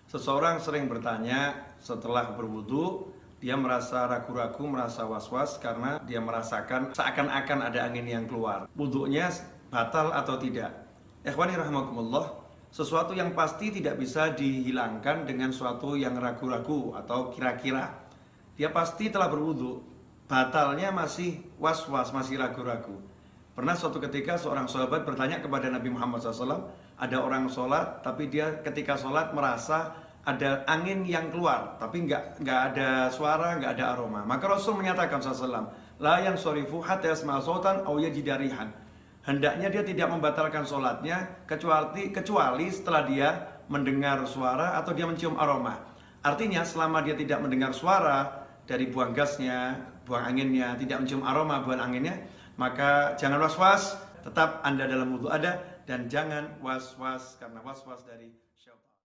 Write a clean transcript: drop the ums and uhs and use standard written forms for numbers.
Seseorang sering bertanya setelah berwudu, dia merasa ragu-ragu, merasa was-was karena dia merasakan seakan-akan ada angin yang keluar. Wudunya batal atau tidak? Ikhwani rahimakumullah, sesuatu yang pasti tidak bisa dihilangkan dengan suatu yang ragu-ragu atau kira-kira. Dia pasti telah berwudu, batalnya masih was-was, masih ragu-ragu. Pernah suatu ketika seorang sahabat bertanya kepada Nabi Muhammad SAW, ada orang sholat tapi dia ketika sholat merasa ada angin yang keluar tapi nggak ada suara, nggak ada aroma. Maka Rasul menyatakan SAW, la yansorifu hatta yasma'a sautan aw yajida rihan. Hendaknya dia tidak membatalkan sholatnya kecuali setelah dia mendengar suara atau dia mencium aroma. Artinya selama dia tidak mendengar suara dari buang gasnya, buang anginnya, tidak mencium aroma buang anginnya, maka jangan was-was, tetap Anda dalam wudu ada, dan jangan was-was karena was-was dari